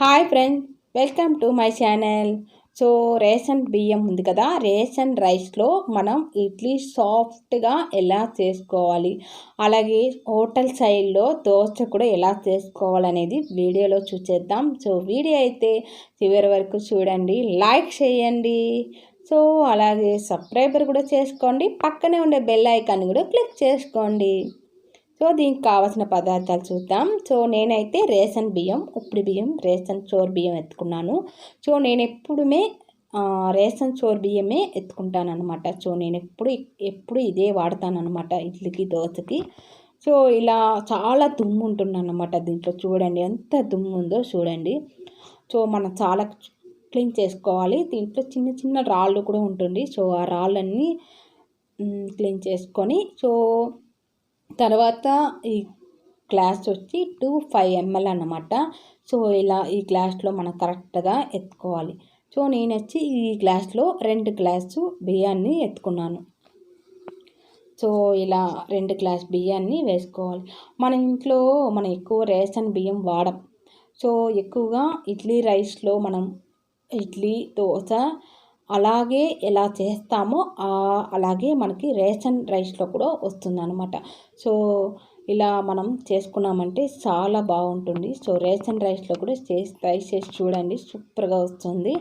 Hi friend, welcome to my channel. So ration బియ్యం ఉంది కదా, రేషన్ రైస్లో మనం ఇడ్లీ సాఫ్ట్గా ఎలా చేసుకోవాలి, అలాగే హోటల్ స్టైల్లో దోశ కూడా ఎలా చేసుకోవాలనేది వీడియోలో చూసేద్దాం. సో వీడియో అయితే చివరి వరకు చూడండి, లైక్ చేయండి. సో అలాగే సబ్స్క్రైబర్ కూడా చేసుకోండి, పక్కనే ఉండే బెల్ ఐకాన్ కూడా క్లిక్ చేసుకోండి. సో దీనికి కావాల్సిన పదార్థాలు చూద్దాం. సో నేనైతే రేషన్ బియ్యం, ఉప్పుడు బియ్యం, రేషన్ చోర్ బియ్యం ఎత్తుకున్నాను. సో నేను రేషన్ చోర్ బియ్యమే ఎత్తుకుంటాను అనమాట. సో నేను ఎప్పుడు ఇదే వాడతాను అనమాట, ఇడ్లీకి దోశకి. సో ఇలా చాలా దుమ్ము ఉంటుందన్నమాట దీంట్లో. చూడండి ఎంత దుమ్ము ఉందో చూడండి. సో మనం చాలా క్లీన్ చేసుకోవాలి. దీంట్లో చిన్న చిన్న రాళ్ళు కూడా ఉంటుంది. సో ఆ రాళ్ళన్నీ క్లీన్ చేసుకొని, సో తర్వాత ఈ గ్లాస్ వచ్చి 5 ml అన్నమాట. సో ఇలా ఈ గ్లాస్లో మనం కరెక్ట్గా ఎత్తుకోవాలి. సో నేను వచ్చి ఈ గ్లాస్లో 2 గ్లాసు బియ్యాన్ని ఎత్తుకున్నాను. సో ఇలా 2 గ్లాస్ బియ్యాన్ని వేసుకోవాలి. మన ఇంట్లో మనం ఎక్కువ రేషన్ బియ్యం వాడం. సో ఎక్కువగా ఇడ్లీ రైస్లో మనం ఇడ్లీ దోశ అలాగే ఎలా చేస్తామో అలాగే మనకి రేషన్ రైస్లో కూడా వస్తుందన్నమాట. సో ఇలా మనం చేసుకున్నామంటే చాలా బాగుంటుంది. సో రేషన్ రైస్లో కూడా ట్రై చేసి చూడండి, సూపర్గా వస్తుంది.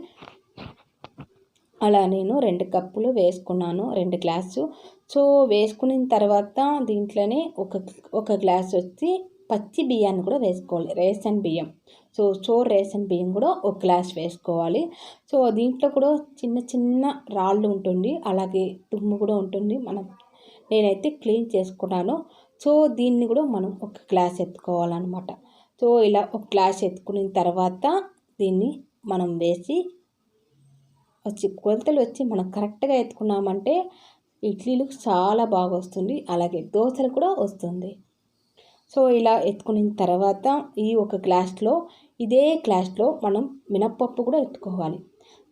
అలా నేను 2 కప్పులు వేసుకున్నాను, 2 గ్లాసు. సో వేసుకున్న తర్వాత దీంట్లోనే ఒక గ్లాస్ వచ్చి పచ్చి బియ్యాన్ని కూడా వేసుకోవాలి, రేషన్ బియ్యం. సో రేషన్ బియ్యం కూడా ఒక గ్లాస్ వేసుకోవాలి. సో దీంట్లో కూడా చిన్న చిన్న రాళ్ళు ఉంటుంది, అలాగే దుమ్ము కూడా ఉంటుంది. నేనైతే క్లీన్ చేసుకున్నాను. సో దీన్ని కూడా మనం ఒక గ్లాస్ ఎత్తుకోవాలన్నమాట. సో ఇలా ఒక గ్లాస్ ఎత్తుకున్న తర్వాత దీన్ని మనం వేసి కొలతలు వచ్చి మనం కరెక్ట్గా ఎత్తుకున్నామంటే ఇడ్లీలు చాలా బాగా వస్తుంది, అలాగే దోశలు కూడా వస్తుంది. సో ఇలా ఎత్తుకున్న తర్వాత ఒక గ్లాస్లో, ఇదే గ్లాస్లో మనం మినప్పప్పు కూడా ఎత్తుకోవాలి.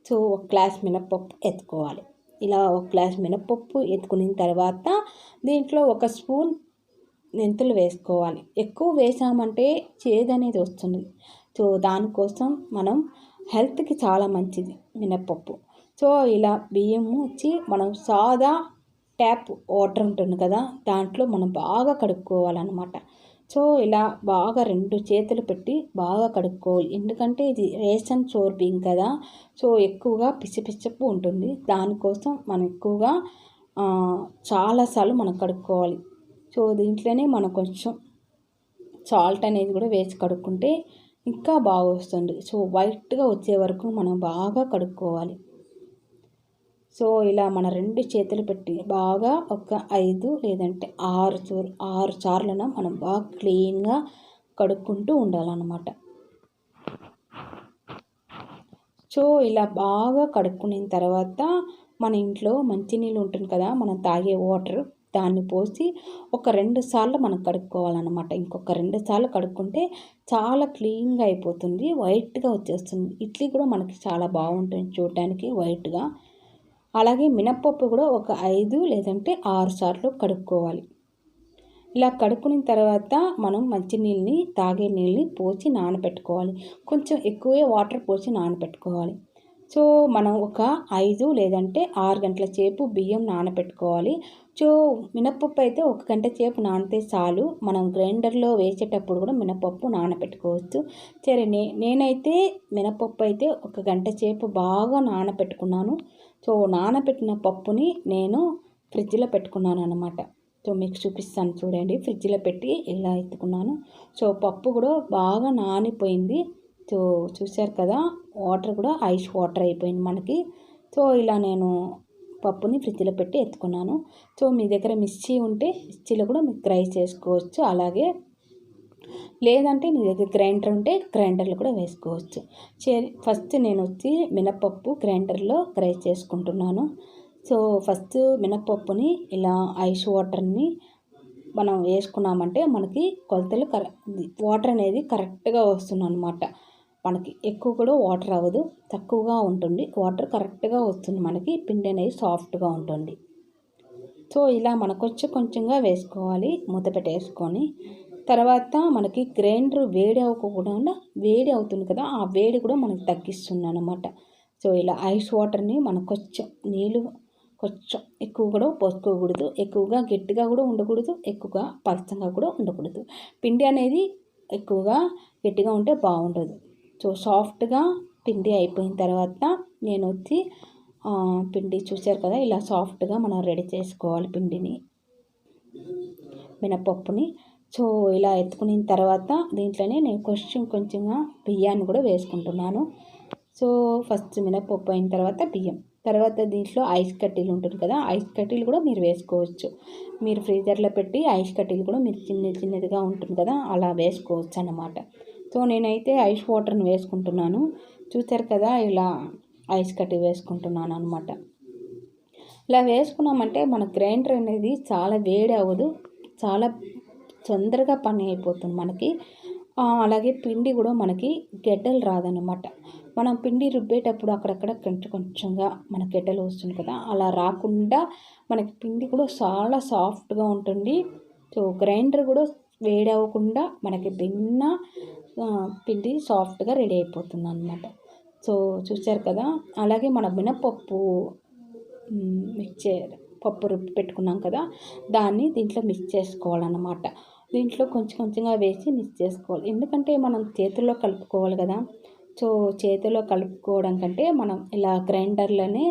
సో ఒక గ్లాస్ మినప్పప్పు ఎత్తుకోవాలి. ఇలా ఒక గ్లాస్ మినప్పప్పు ఎత్తుకున్న తర్వాత దీంట్లో 1 స్పూన్ మెంతులు వేసుకోవాలి. ఎక్కువ వేసామంటే చేదు అనేది వస్తుంది. సో దానికోసం మనం హెల్త్కి చాలా మంచిది మినప్పప్పు. సో ఇలా బియ్యము వచ్చి మనం సాదా ట్యాప్ వాటర్ ఉంటుంది కదా, దాంట్లో మనం బాగా కడుక్కోవాలన్నమాట. సో ఇలా బాగా 2 చేతులు పెట్టి బాగా కడుక్కోవాలి. ఎందుకంటే ఇది రేషన్ చోర్ బియ్యం కదా, సో ఎక్కువగా పిచ్చి ఉంటుంది. దానికోసం మనం ఎక్కువగా చాలాసార్లు మనం కడుక్కోవాలి. సో దీంట్లోనే మనం కొంచెం సాల్ట్ అనేది కూడా వేసి కడుక్కుంటే ఇంకా బాగా వస్తుంది. సో వైట్గా వచ్చే వరకు మనం బాగా కడుక్కోవాలి. సో ఇలా మన 2 చేతులు పెట్టి బాగా ఒక 5 లేదంటే 6 సార్లన మనం బాగా క్లీన్గా కడుక్కుంటూ ఉండాలన్నమాట. సో ఇలా బాగా కడుక్కున్న తర్వాత మన ఇంట్లో మంచినీళ్ళు ఉంటుంది కదా, మనం తాగే వాటర్, దాన్ని పోసి ఒక 2 సార్లు మనం కడుక్కోవాలన్నమాట. ఇంకొక 2 సార్లు కడుక్కుంటే చాలా క్లీన్గా అయిపోతుంది, వైట్గా వచ్చేస్తుంది. ఇడ్లీ కూడా మనకి చాలా బాగుంటుంది చూడడానికి వైట్గా. అలాగే మినప్పప్పు కూడా ఒక 5 లేదంటే 6 సార్లు కడుక్కోవాలి. ఇలా కడుక్కున్న తర్వాత మనం మంచినీళ్ళని, తాగే నీళ్ళని పోసి నానబెట్టుకోవాలి. కొంచెం ఎక్కువే వాటర్ పోసి నానబెట్టుకోవాలి. సో మనం ఒక 5 లేదంటే 6 గంటల సేపు బియ్యం నానబెట్టుకోవాలి. సో మినప్పప్పు అయితే 1 గంట సేపు నానితే చాలు. మనం గ్రైండర్లో వేసేటప్పుడు కూడా మినప్పప్పు నానబెట్టుకోవచ్చు. సరే, నేనైతే మినప్పప్పు అయితే 1 గంట సేపు బాగా నానబెట్టుకున్నాను. సో నానబెట్టిన పప్పుని నేను ఫ్రిడ్జ్లో పెట్టుకున్నాను అన్నమాట. సో మీకు చూపిస్తాను చూడండి, ఫ్రిడ్జ్లో పెట్టి ఇలా ఎత్తుకున్నాను. సో పప్పు కూడా బాగా నానిపోయింది. సో చూశారు కదా, వాటర్ కూడా ఐస్ వాటర్ అయిపోయింది మనకి. సో ఇలా నేను పప్పుని ఫ్రిడ్జ్లో పెట్టి ఎత్తుకున్నాను. సో మీ దగ్గర మిక్సీ ఉంటే మిక్సీలో కూడా మీకు గ్రైండ్ చేసుకోవచ్చు, అలాగే లేదంటే మీ దగ్గర గ్రైండర్ ఉంటే గ్రైండర్లో కూడా వేసుకోవచ్చు. ఫస్ట్ నేను వచ్చి మినప్పప్పు గ్రైండర్లో గ్రైండ్ చేసుకుంటున్నాను. సో ఫస్ట్ మినప్పప్పుని ఇలా ఐస్ వాటర్ని మనం వేసుకున్నామంటే మనకి కొలతలు వాటర్ అనేది కరెక్ట్గా వస్తుంది అన్నమాట. మనకి ఎక్కువ కూడా వాటర్ అవ్వదు, తక్కువగా ఉంటుంది, వాటర్ కరెక్ట్గా వస్తుంది. మనకి పిండి అనేది సాఫ్ట్గా ఉంటుంది. సో ఇలా మనం కొంచెంగా వేసుకోవాలి, మూత పెట్టేసుకొని. తర్వాత మనకి గ్రైండర్ వేడి అవ్వకుండా వేడి అవుతుంది కదా, ఆ వేడి కూడా మనకు తగ్గిస్తుంది అనమాట. సో ఇలా ఐస్ వాటర్ని మనం కొంచెం నీళ్ళు కొంచెం ఎక్కువ కూడా పోసుకోకూడదు, ఎక్కువగా గట్టిగా కూడా ఉండకూడదు, ఎక్కువగా పలచంగా కూడా ఉండకూడదు. పిండి అనేది ఎక్కువగా గట్టిగా ఉంటే బాగుండదు. సో సాఫ్ట్గా పిండి అయిపోయిన తర్వాత నేను వచ్చి పిండి చూసారు కదా, ఇలా సాఫ్ట్గా మనం రెడీ చేసుకోవాలి పిండిని, మినపప్పుని. సో ఇలా ఎత్తుకున్న తర్వాత దీంట్లోనే నేను కొంచెంగా బియ్యాన్ని కూడా వేసుకుంటున్నాను. సో ఫస్ట్ మినపప్పు అయిన తర్వాత బియ్యం, తర్వాత దీంట్లో ఐస్ కడ్డీలు ఉంటుంది కదా, ఐస్ కడ్డీలు కూడా మీరు వేసుకోవచ్చు. మీరు ఫ్రీజర్లో పెట్టి ఐస్ కడ్డీలు కూడా మీరు చిన్నదిగా ఉంటుంది కదా, అలా వేసుకోవచ్చు అన్నమాట. సో నేనైతే ఐస్ వాటర్ని వేసుకుంటున్నాను. చూసారు కదా, ఇలా ఐస్ కడ్డీ వేసుకుంటున్నాను అనమాట. ఇలా వేసుకున్నామంటే మన గ్రైండర్ అనేది చాలా వేడి అవ్వదు, చాలా తొందరగా పని అయిపోతుంది మనకి. అలాగే పిండి కూడా మనకి గెడ్డలు రాదనమాట. మనం పిండి రుబ్బేటప్పుడు అక్కడక్కడ కొంచెంగా మన గెడ్డలు వస్తుంది కదా, అలా రాకుండా మనకి పిండి కూడా చాలా సాఫ్ట్గా ఉంటుంది. సో గ్రైండర్ కూడా వేడి అవ్వకుండా మనకి భిన్న పిండి సాఫ్ట్గా రెడీ అయిపోతుంది అనమాట. సో చూసారు కదా, అలాగే మన మినపప్పు పప్పు రుబ్బి పెట్టుకున్నాం కదా, దాన్ని దీంట్లో మిక్స్ చేసుకోవాలన్నమాట. దీంట్లో కొంచెంగా వేసి మిక్స్ చేసుకోవాలి, ఎందుకంటే మనం చేతుల్లో కలుపుకోవాలి కదా. సో చేతిలో కలుపుకోవడం కంటే మనం ఇలా గ్రైండర్లోనే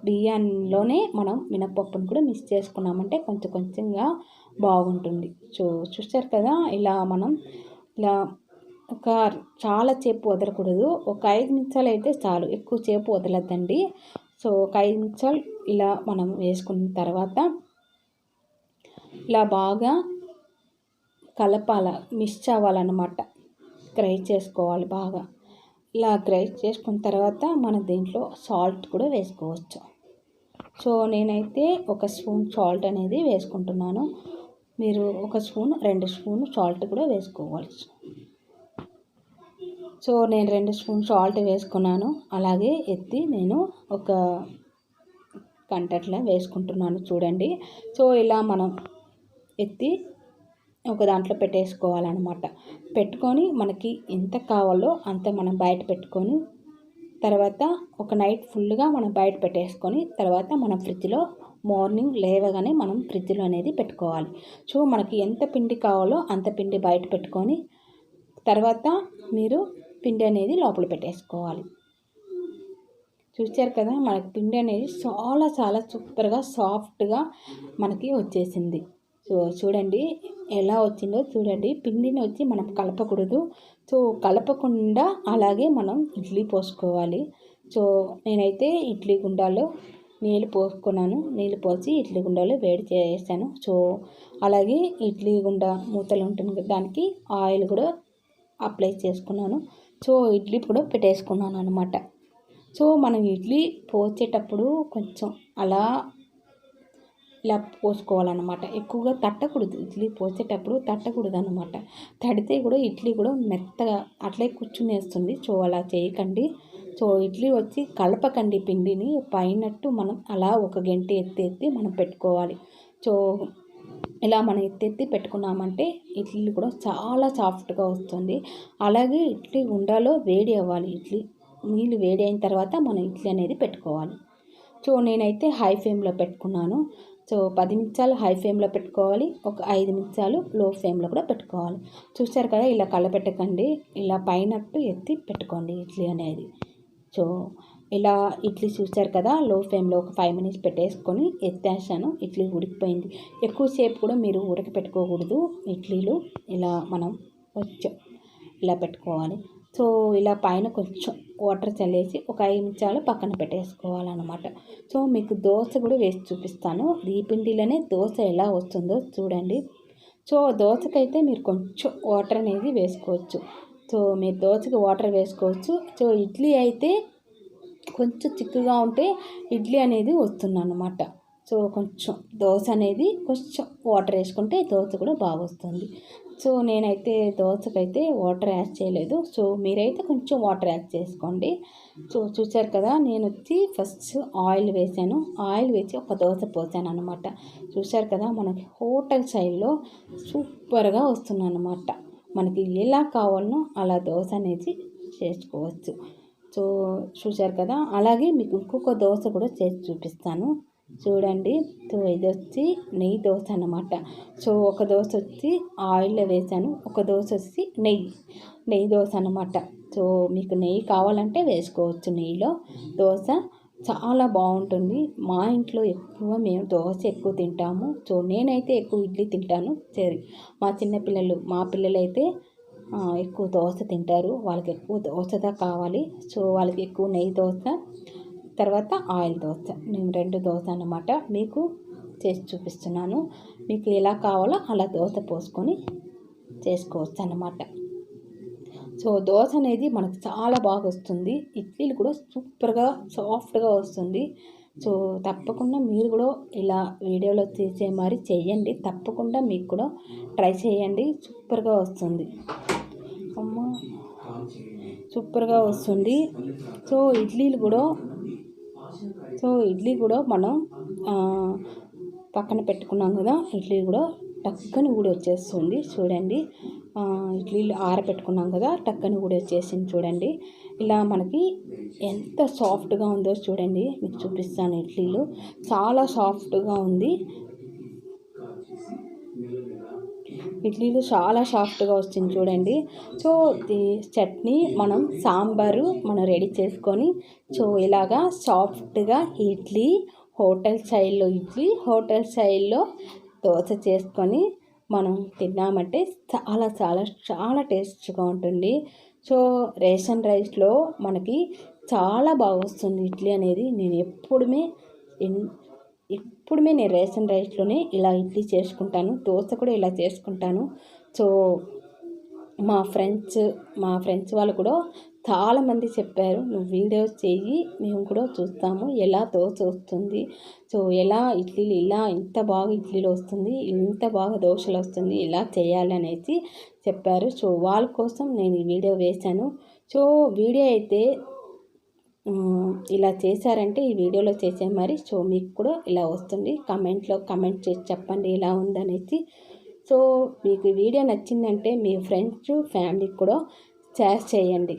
బియ్యంలోనే మనం మినపప్పును కూడా మిక్స్ చేసుకున్నామంటే కొంచెంగా బాగుంటుంది. సో చూస్తారు కదా, ఇలా మనం ఇలా ఒక చాలా సేపు వదలకూడదు, ఒక 5 నిమిషాలు అయితే చాలు, ఎక్కువ సేపు వదలద్దండి. సో ఒక 5 నిమిషాలు ఇలా మనం వేసుకున్న తర్వాత ఇలా బాగా కలపాల, మిక్స్ అవ్వాలన్నమాట, గ్రైండ్ చేసుకోవాలి బాగా. ఇలా గ్రైండ్ చేసుకున్న తర్వాత మనం దీంట్లో సాల్ట్ కూడా వేసుకోవచ్చు. సో నేనైతే 1 స్పూన్ సాల్ట్ అనేది వేసుకుంటున్నాను, మీరు 1 స్పూన్ 2 స్పూన్ సాల్ట్ కూడా వేసుకోవచ్చు. సో నేను 2 స్పూన్ సాల్ట్ వేసుకున్నాను. అలాగే ఎత్తి నేను ఒక కంటట్లో వేసుకుంటున్నాను చూడండి. సో ఇలా మనం ఎత్తి ఒక దాంట్లో పెట్టేసుకోవాలన్నమాట. పెట్టుకొని మనకి ఎంత కావాలో అంత మనం బయట పెట్టుకొని తర్వాత ఒక నైట్ ఫుల్గా మనం బయట పెట్టేసుకొని తర్వాత మనం ఫ్రిడ్జ్లో మార్నింగ్ లేవగానే మనం ఫ్రిడ్జ్లో అనేది పెట్టుకోవాలి. సో మనకి ఎంత పిండి కావాలో అంత పిండి బయట పెట్టుకొని తర్వాత మీరు పిండి అనేది లోపల పెట్టేసుకోవాలి. చూసారు కదా, మనకి పిండి అనేది చాలా సూపర్గా సాఫ్ట్గా మనకి వచ్చేసింది. సో చూడండి ఎలా వచ్చిందో చూడండి. పిండిని వచ్చి మనం కలపకూడదు, సో కలపకుండా అలాగే మనం ఇడ్లీ పోసుకోవాలి. సో నేనైతే ఇడ్లీ గుండాలో నీళ్ళు పోసుకున్నాను, నీళ్ళు పోసి ఇడ్లీ గుండాలో వేడి చేసాను. సో అలాగే ఇడ్లీ గుండా మూతలు ఉంటుంది దానికి ఆయిల్ కూడా అప్లై చేసుకున్నాను. సో ఇడ్లీ కూడా పెట్టేసుకున్నాను అనమాట. సో మనం ఇడ్లీ పోసేటప్పుడు కొంచెం అలా ఇలా పోసుకోవాలన్నమాట, ఎక్కువగా తట్టకూడదు, ఇడ్లీ పోసేటప్పుడు తట్టకూడదు అనమాట. తడితే కూడా ఇడ్లీ కూడా మెత్తగా అట్లే కూర్చునేస్తుంది. సో అలా చేయకండి. సో ఇడ్లీ వచ్చి కలపకండి, పిండిని పైనట్టు మనం అలా ఒక గంట ఎత్తి మనం పెట్టుకోవాలి. సో ఇలా మనం ఎత్తి పెట్టుకున్నామంటే ఇడ్లీ కూడా చాలా సాఫ్ట్గా వస్తుంది. అలాగే ఇడ్లీ గుండాలో వేడి అవ్వాలి, ఇడ్లీ నీళ్ళు వేడి అయిన తర్వాత మనం ఇడ్లీ అనేది పెట్టుకోవాలి. సో నేనైతే హై ఫ్లేమ్లో పెట్టుకున్నాను. సో 10 నిమిషాలు హై ఫ్లేమ్లో పెట్టుకోవాలి, ఒక 5 నిమిషాలు లో ఫ్లేమ్లో కూడా పెట్టుకోవాలి. చూసారు కదా, ఇలా కలపెట్టకండి, ఇలా పైనట్టు ఎత్తి పెట్టుకోండి ఇడ్లీ అనేది. సో ఇలా ఇడ్లీ చూసారు కదా, లో ఫ్లేమ్లో ఒక 5 మినిట్స్ పెట్టేసుకొని ఎత్తేసాను. ఇడ్లీ ఉడికిపోయింది. ఎక్కువసేపు కూడా మీరు ఉడకపెట్టుకోకూడదు ఇడ్లీలు, ఇలా మనం కొంచెం ఇలా పెట్టుకోవాలి. సో ఇలా పైన కొంచెం వాటర్ చల్లేసి ఒక 5 నిమిషాలు పక్కన పెట్టేసుకోవాలన్నమాట. సో మీకు దోశ కూడా వేసి చూపిస్తాను, ఈ పిండిలోనే దోశ ఎలా వస్తుందో చూడండి. సో దోశకైతే మీరు కొంచెం వాటర్ అనేది వేసుకోవచ్చు. సో మీరు దోశకి వాటర్ వేసుకోవచ్చు. సో ఇడ్లీ అయితే కొంచెం చిక్కుగా ఉంటే ఇడ్లీ అనేది వస్తుందన్నమాట. సో కొంచెం దోశ అనేది కొంచెం వాటర్ వేసుకుంటే దోశ కూడా బాగా వస్తుంది. సో నేనైతే దోశకైతే వాటర్ యాడ్ చేయలేదు. సో మీరైతే కొంచెం వాటర్ యాడ్ చేసుకోండి. సో చూసారు కదా, నేను వచ్చి ఫస్ట్ ఆయిల్ వేసాను. ఆయిల్ వేసి ఒక దోశ పోసాను అనమాట. చూసారు కదా, మనకి హోటల్ స్టైల్లో సూపర్గా వస్తుంది అనమాట. మనకి ఎలా కావాలనో అలా దోశ అనేది చేసుకోవచ్చు. సో చూసారు కదా, అలాగే మీకు ఇంకొక దోశ కూడా చేసి చూపిస్తాను చూడండి. సో ఇది వచ్చి నెయ్యి దోశ అన్నమాట. సో ఒక దోశ వచ్చి ఆయిల్లో వేసాను, ఒక దోశ వచ్చి నెయ్యి దోశ అన్నమాట. సో మీకు నెయ్యి కావాలంటే వేసుకోవచ్చు. నెయ్యిలో దోశ చాలా బాగుంటుంది. మా ఇంట్లో ఎక్కువ మేము దోశ ఎక్కువ తింటాము. సో నేనైతే ఎక్కువ ఇడ్లీ తింటాను. సరే, మా పిల్లలైతే ఎక్కువ దోశ తింటారు. వాళ్ళకి ఎక్కువ దోశగా కావాలి. సో వాళ్ళకి ఎక్కువ నెయ్యి దోశ, తర్వాత ఆయిల్ దోశ, నేను 2 దోశ అన్నమాట మీకు చేసి చూపిస్తున్నాను. మీకు ఎలా కావాలో అలా దోశ పోసుకొని చేసుకోవచ్చు అన్నమాట. సో దోశ అనేది మనకు చాలా బాగా వస్తుంది. ఇడ్లీలు కూడా సూపర్గా సాఫ్ట్గా వస్తుంది. సో తప్పకుండా మీరు కూడా ఇలా వీడియోలో తీసే మరి చేయండి. తప్పకుండా మీకు కూడా ట్రై చేయండి. సూపర్గా వస్తుంది సూపర్గా వస్తుంది. సో ఇడ్లీ కూడా మనం పక్కన పెట్టుకున్నాం కదా, ఇడ్లీ కూడా టక్కని కూడా వచ్చేస్తుంది చూడండి. ఇడ్లీలు ఆరబెట్టుకున్నాం కదా, టక్కని కూడా వచ్చేసింది చూడండి. ఇలా మనకి ఎంత సాఫ్ట్గా ఉందో చూడండి, మీకు చూపిస్తాను. ఇడ్లీలు చాలా సాఫ్ట్గా ఉంది. ఇడ్లీలు చాలా సాఫ్ట్గా వచ్చింది చూడండి. సో చట్నీ సాంబారు మనం రెడీ చేసుకొని, సో ఇలాగా సాఫ్ట్గా హోటల్ స్టైల్లో దోశ చేసుకొని మనం తిన్నామంటే చాలా చాలా చాలా టేస్ట్గా ఉంటుంది. సో రేషన్ రైస్లో మనకి చాలా బాగా వస్తుంది ఇడ్లీ అనేది. నేను ఎప్పుడుమే నేను రేషన్ రైస్లోనే ఇలా ఇడ్లీ చేసుకుంటాను. దోశ కూడా ఇలా చేసుకుంటాను. సో మా ఫ్రెండ్స్ వాళ్ళు కూడా చాలామంది చెప్పారు, నువ్వు వీడియోస్ చెయ్యి, మేము కూడా చూస్తాము ఎలా దోశ వస్తుంది, సో ఎలా ఇడ్లీలు ఇంత బాగా ఇడ్లీలు వస్తుంది, ఇంత బాగా దోశలు వస్తుంది, ఇలా చేయాలి అనేసి చెప్పారు. సో వాళ్ళ కోసం నేను ఈ వీడియో వేశాను. సో వీడియో అయితే ఇలా చేశారంటే ఈ వీడియోలో చేసే మరి. సో మీకు కూడా ఇలా వస్తుంది. కమెంట్ చేసి చెప్పండి ఎలా ఉందనేసి. సో మీకు వీడియో నచ్చిందంటే మీ ఫ్రెండ్స్ ఫ్యామిలీకి కూడా షేర్ చేయండి.